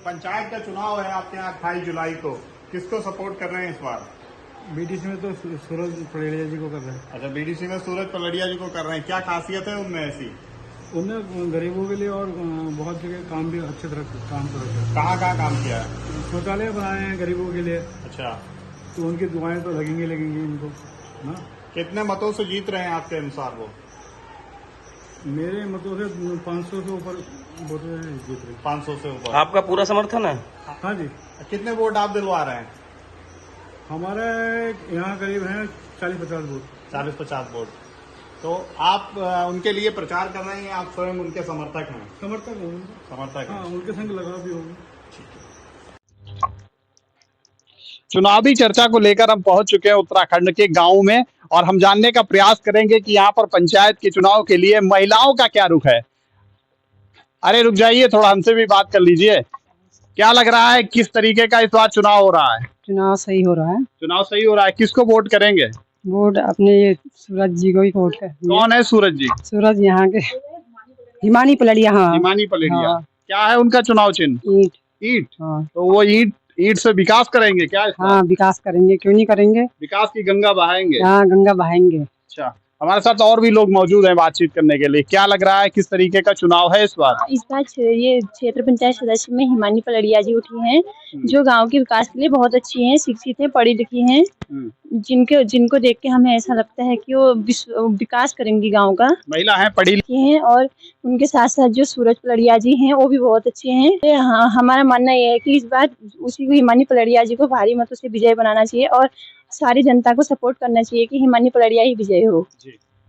पंचायत का चुनाव है आपके यहाँ 28 जुलाई को, किसको सपोर्ट कर रहे हैं इस बार? बीडीसी में तो सूरज पलेड़िया जी को कर रहे हैं। अच्छा, बीडीसी में सूरज पलड़िया जी को कर रहे हैं। क्या खासियत है उनमें ऐसी? उन्हें गरीबों के लिए और बहुत जगह काम भी अच्छे तरह काम कर रहे हैं। कहाँ काम किया है? शौचालय बनाए हैं गरीबों के लिए। अच्छा, तो उनकी दुआएं तो लगेंगी इनको ना। कितने मतों से जीत रहे हैं आपके अनुसार वो? मेरे मतों से 500 से ऊपर वोट जीत रहे। 500 से ऊपर। आपका पूरा समर्थन है? हाँ जी। कितने वोट आप दिलवा रहे हैं? हमारे यहाँ करीब है 40-50 वोट। 40-50 वोट। तो आप उनके लिए प्रचार कर रहे हैं, आप स्वयं उनके समर्थक हैं? समर्थक हूँ। समर्थक हाँ, हैं। उनके संग लगाव भी होगा। चुनावी चर्चा को लेकर हम पहुंच चुके हैं उत्तराखंड के गांव में और हम जानने का प्रयास करेंगे कि यहाँ पर पंचायत के चुनाव के लिए महिलाओं का क्या रुख है। अरे रुक जाइए, थोड़ा हमसे भी बात कर लीजिए। क्या लग रहा है, किस तरीके का इस बार चुनाव हो रहा है? चुनाव सही हो रहा है। चुनाव सही हो रहा है। किसको वोट करेंगे? वोट अपने ये सूरज जी को ही वोट है। कौन है सूरज जी? सूरज यहाँ के हिमानी पलड़िया। हाँ, हिमानी पलड़िया। हाँ। क्या है उनका चुनाव चिन्ह? ईंट। ईंट। हाँ, तो वो ईंट से विकास करेंगे क्या इस बार? हाँ, विकास करेंगे, क्यों नहीं करेंगे। विकास की गंगा बहाएंगे। हाँ, गंगा बहाएंगे। अच्छा, हमारे साथ और भी लोग मौजूद हैं बातचीत करने के लिए। क्या लग रहा है, किस तरीके का चुनाव है इस बार? इस बार ये क्षेत्र पंचायत सदस्य में हिमानी पलड़िया जी उठी हैं, जो गांव के विकास के लिए बहुत अच्छी हैं, शिक्षित हैं, पढ़ी लिखी हैं, जिनको देख के हमें ऐसा लगता है कि वो विकास करेंगी गांव का। महिला हैं, पढ़ी लिखी हैं, और उनके साथ साथ जो सूरज पलड़िया जी हैं वो भी बहुत अच्छे हैं। हमारा मानना ये है कि इस बार उसी को हिमानी पलड़िया जी को भारी मतों से विजय बनाना चाहिए और सारी जनता को सपोर्ट करना चाहिए कि हिमानी पलड़िया ही विजय हो।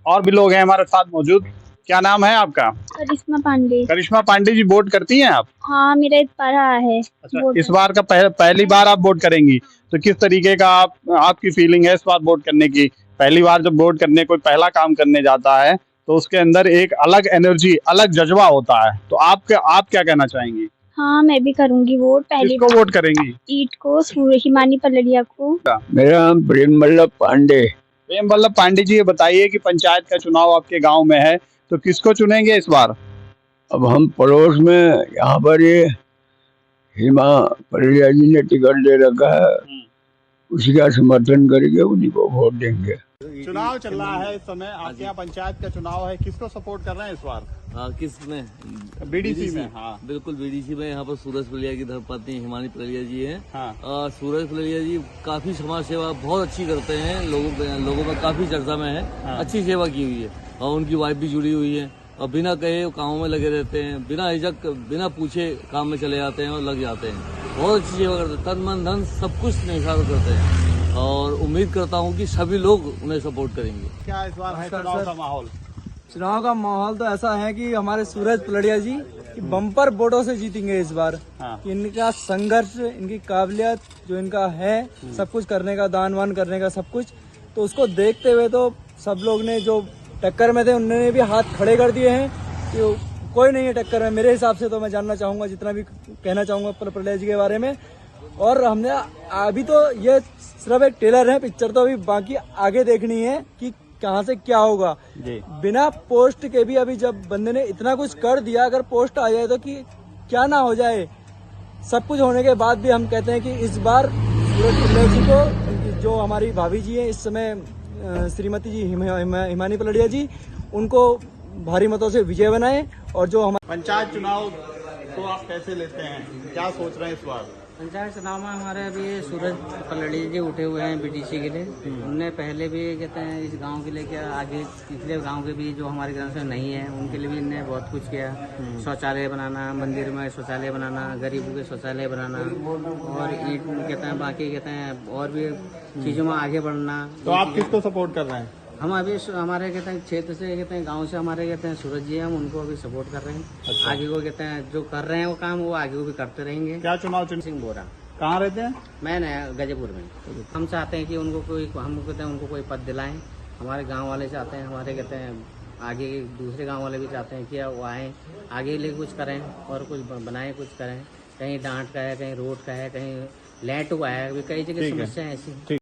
और भी लोग हैं हमारे साथ मौजूद। क्या नाम है आपका? करिश्मा पांडे। करिश्मा पांडे जी, वोट करती हैं आप? हाँ, मेरा पढ़ा है। अच्छा, इस बार का पहली बार आप वोट करेंगी, तो किस तरीके का आपकी फीलिंग है इस बार वोट करने की? पहली बार जब वोट करने कोई पहला काम करने जाता है तो उसके अंदर एक अलग एनर्जी, अलग जज्बा होता है। तो आप क्या कहना चाहेंगी? हाँ, मैं भी करूंगी वोट। पहले किसको वोट करेंगी? ईट को, हिमानी पलड़िया को। मेरा नाम प्रेम वल्लभ पांडे। प्रेम वल्लभ पांडे जी, ये बताइए कि पंचायत का चुनाव आपके गांव में है, तो किसको चुनेंगे इस बार? अब हम पड़ोस में यहाँ पर ये हिमा पलड़िया जी ने टिकट दे रखा है, उसी का समर्थन करेंगे, उन्हीं को वोट देंगे। चुनाव चल रहा है इस समय, आपके यहाँ पंचायत का चुनाव है, किसको सपोर्ट कर रहे हैं इस बार? किसमें? बीडीसी में। हाँ, बिल्कुल बीडीसी में। यहाँ पर सूरज पलड़िया की धर्मपत्नी हिमानी पलड़िया जी हैं। हाँ। सूरज पलड़िया जी काफी समाज सेवा बहुत अच्छी करते हैं, लोगों में काफी चर्चा में है। हाँ। अच्छी सेवा की हुई है और उनकी वाइफ भी जुड़ी हुई है और बिना कहे कामों में लगे रहते हैं, बिना हिचक बिना पूछे काम में चले जाते हैं और लग जाते हैं। बहुत अच्छी सेवा करते हैं, तन मन धन सब कुछ निछावर करते हैं और उम्मीद करता हूँ कि सभी लोग उन्हें सपोर्ट करेंगे। क्या इस बार है चुनाव का माहौल? चुनाव का माहौल तो ऐसा है कि हमारे सूरज पलड़िया जी कि बम्पर वोटों से जीतेंगे इस बार। हाँ। कि इनका संघर्ष, इनकी काबिलियत जो इनका है, सब कुछ करने का, दान वान करने का सब कुछ, तो उसको देखते हुए तो सब लोग ने जो टक्कर में थे उन्होंने भी हाथ खड़े कर दिए हैं कि कोई नहीं है टक्कर में। मेरे हिसाब से तो मैं जानना चाहूंगा, जितना भी कहना चाहूंगा पलड़िया जी के बारे में। और हमने अभी तो ये सिर्फ एक ट्रेलर है, पिक्चर तो अभी बाकी आगे देखनी है कि कहाँ से क्या होगा। बिना पोस्ट के भी अभी जब बंदे ने इतना कुछ कर दिया, अगर पोस्ट आ जाए तो कि क्या ना हो जाए। सब कुछ होने के बाद भी हम कहते हैं कि इस बार सूरज पलड़िया जी को, जो हमारी भाभी जी हैं इस समय, श्रीमती जी हिमानी पलड़िया जी, उनको भारी मतों से विजय बनाए। और जो हमारे पंचायत चुनाव को आप कैसे लेते हैं, क्या सोच रहे हैं इस बार? पंचायत चुनाव में हमारे अभी सूरज पलड़िया जी उठे हुए हैं बीडीसी के लिए। उनने पहले भी कहते हैं इस गांव के लिए क्या, आगे पिछले गांव के भी जो हमारे गांव से नहीं है उनके लिए भी इनने बहुत कुछ किया। शौचालय बनाना, मंदिर में शौचालय बनाना, गरीबों के शौचालय बनाना, और ईंट कहते हैं, बाकी कहते हैं और भी चीजों में आगे बढ़ना। तो आप किसको सपोर्ट कर रहे हैं? हम अभी हमारे कहते हैं क्षेत्र से, कहते हैं गांव से हमारे कहते हैं सूरज जी, हम उनको अभी सपोर्ट कर रहे हैं। अच्छा। आगे को कहते हैं जो कर रहे हैं वो काम, वो आगे को भी करते रहेंगे। क्या चुनाव सिंह बोरा। कहाँ रहते हैं? मैं नया गजपुर में। हम चाहते हैं कि उनको कोई, हम कहते हैं उनको कोई पद दिलाएं। हमारे गांव वाले चाहते हैं, हमारे कहते हैं आगे दूसरे गांव वाले भी चाहते हैं कि वो आए, आगे लिए कुछ करें और कुछ बनाएं, कुछ करें। कहीं डांट का है, कहीं रोड का है, कहीं लाइट का है, कई जगह समस्या है ऐसी।